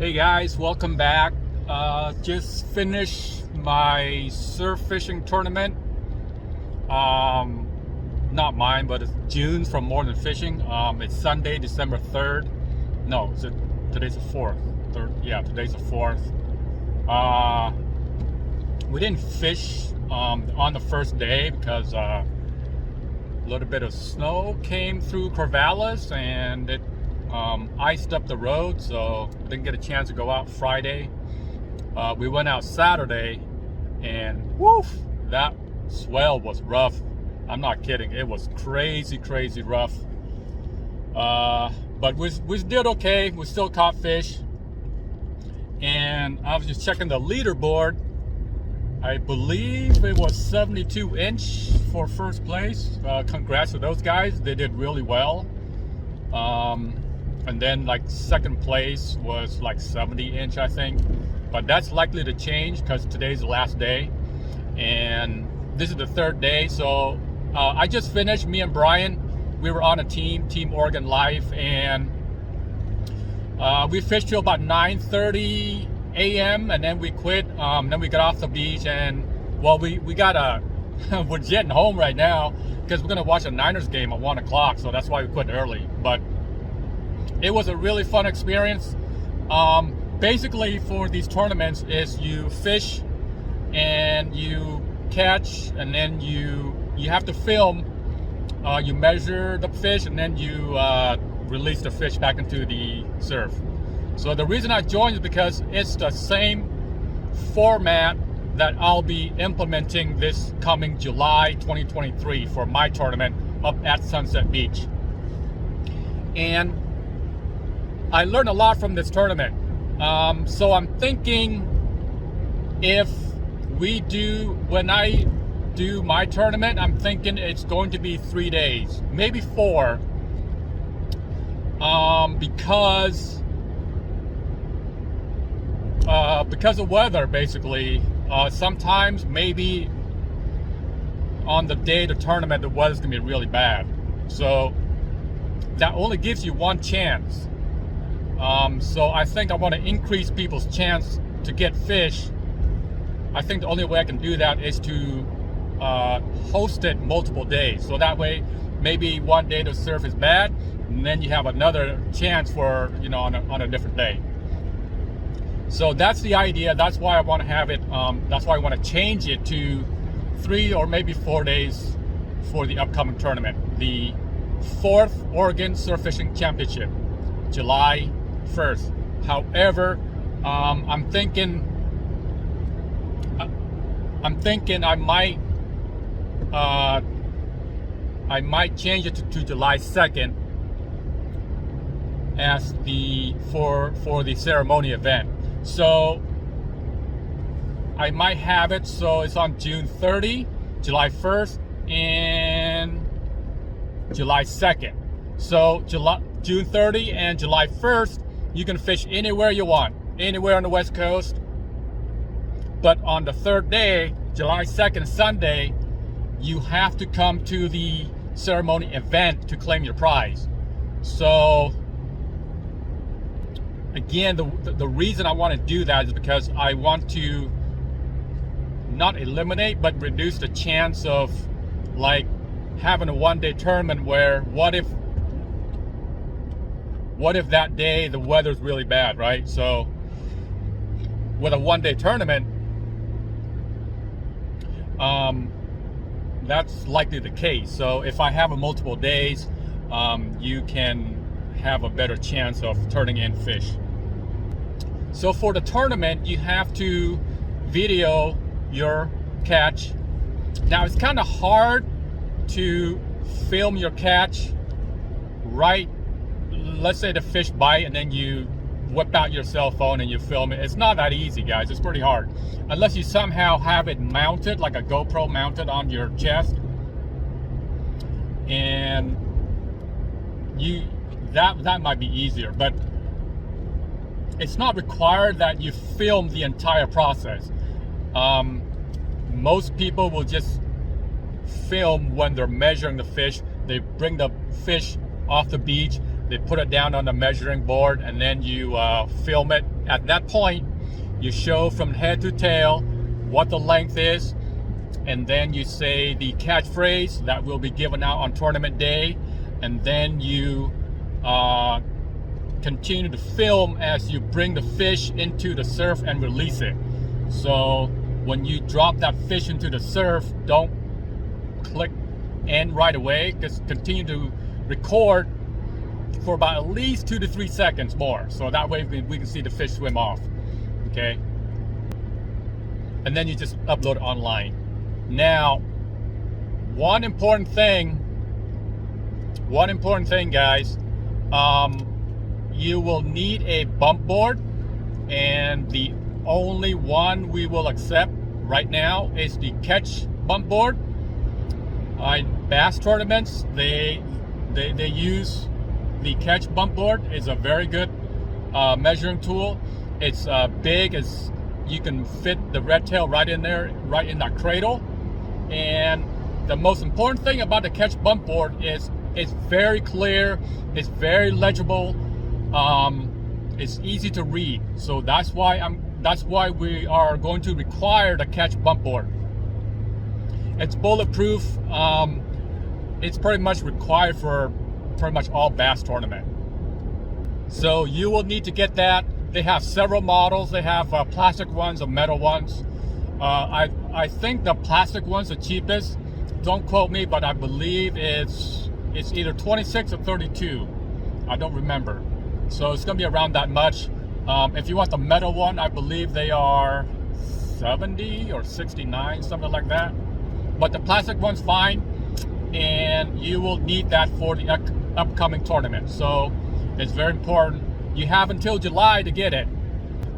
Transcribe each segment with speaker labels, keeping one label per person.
Speaker 1: Hey guys, welcome back. Just finished my surf fishing tournament. Not mine, but it's June's from More Than Fishing. It's Sunday, December 3rd. No, today's the 4th. Yeah, today's the 4th. We didn't fish on the first day because a little bit of snow came through Corvallis and it iced up the road, so didn't get a chance to go out Friday. We went out Saturday, and woof, that swell was rough. I'm not kidding, it was crazy rough. But we did okay. We still caught fish, and I was just checking the leaderboard. I believe it was 72 inch for first place. Congrats to those guys, they did really well. And then like second place was like 70 inch, I think, but that's likely to change because today's the last day and this is the third day. So I just finished, me and Brian, we were on a team Oregon Life, and we fished till about 9:30 a.m. and then we quit. Then we got off the beach, and well, we got we're jetting home right now because we're gonna watch a Niners game at 1 o'clock, so that's why we quit early. But it was a really fun experience. Basically, for these tournaments is you fish and you catch, and then you have to film. You measure the fish, and then you release the fish back into the surf. So the reason I joined is because it's the same format that I'll be implementing this coming July 2023 for my tournament up at Sunset Beach. And I learned a lot from this tournament. So I'm thinking when I do my tournament, I'm thinking it's going to be 3 days, maybe 4, because of weather, basically. Sometimes maybe on the day of the tournament, the weather's gonna be really bad. So that only gives you one chance. So I think I want to increase people's chance to get fish. I think the only way I can do that is to host it multiple days. So that way, maybe one day the surf is bad, and then you have another chance for, on a different day. So that's the idea. That's why I want to have it. That's why I want to change it to 3 or maybe 4 days for the upcoming tournament. The 4th Oregon Surf Fishing Championship, July 1st. However, I'm thinking I might change it to July 2nd as for the ceremony event. So I might have it so it's on June 30, July 1st, and July 2nd. So June 30 and July 1st, you can fish anywhere you want, anywhere on the West Coast. But on the third day, July 2nd, Sunday, you have to come to the ceremony event to claim your prize. So again, the reason I want to do that is because I want to not eliminate, but reduce the chance of like having a one-day tournament where what if that day the weather's really bad, right? So with a one-day tournament, that's likely the case. So if I have a multiple days, you can have a better chance of turning in fish. So for the tournament, you have to video your catch. Now it's kind of hard to film your catch, right? Let's say the fish bite and then you whip out your cell phone and you film it. It's not that easy, guys. It's pretty hard. Unless you somehow have it mounted, like a GoPro mounted on your chest. And that might be easier, but it's not required that you film the entire process. Most people will just film when they're measuring the fish. They bring the fish off the beach, They put it down on the measuring board, and then you film it. At that point, you show from head to tail what the length is, and then you say the catchphrase that will be given out on tournament day, and then you continue to film as you bring the fish into the surf and release it. So when you drop that fish into the surf, don't click end right away. Just continue to record for about at least 2 to 3 seconds more, so that way we can see the fish swim off. Okay, and then you just upload it online. Now, one important thing, guys, you will need a bump board, and the only one we will accept right now is the catch bump board. In bass tournaments, they use the catch bump board. Is a very good measuring tool. It's big, as you can fit the red tail right in there, right in that cradle. And the most important thing about the catch bump board is it's very clear, it's very legible, it's easy to read. So that's why we are going to require the catch bump board. It's bulletproof. It's pretty much required for pretty much all bass tournament. So you will need to get that. They have several models. They have plastic ones or metal ones. I think the plastic one's the cheapest. Don't quote me, but I believe it's either 26 or 32. I don't remember. So it's gonna be around that much. If you want the metal one, I believe they are 70 or 69, something like that. But the plastic one's fine, and you will need that for the upcoming tournament. So it's very important. You have until July to get it.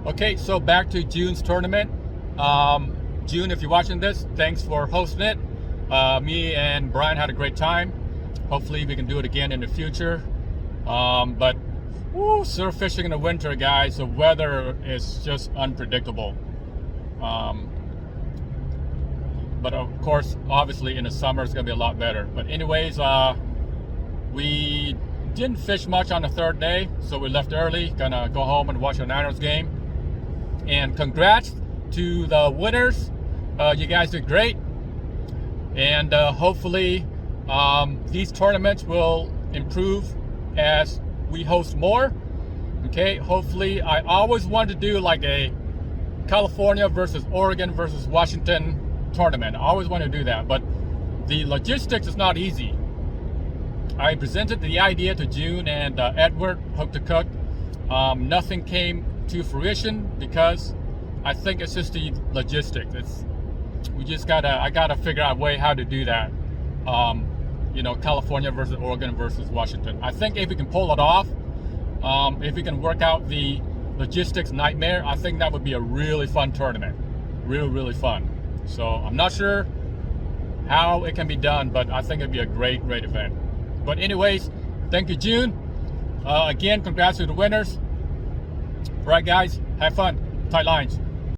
Speaker 1: Okay, so back to June's tournament. June, if you're watching this, thanks for hosting it. Me and Brian had a great time. Hopefully we can do it again in the future. But surf fishing in the winter, guys, the weather is just unpredictable. But of course, obviously in the summer it's gonna be a lot better. But anyways, we didn't fish much on the third day, so we left early. Gonna go home and watch the Niners game. And congrats to the winners. You guys did great. And hopefully these tournaments will improve as we host more. Okay, hopefully, I always wanted to do like a California versus Oregon versus Washington tournament. I always want to do that, but the logistics is not easy. I presented the idea to June and Edward, Hook to Cook. Nothing came to fruition because I think it's just the logistics. I gotta figure out a way how to do that. California versus Oregon versus Washington. I think if we can pull it off, if we can work out the logistics nightmare, I think that would be a really fun tournament. Really, really fun. So I'm not sure how it can be done, but I think it'd be a great, great event. But anyways, thank you, June. Again, congrats to the winners. All right, guys, have fun. Tight lines.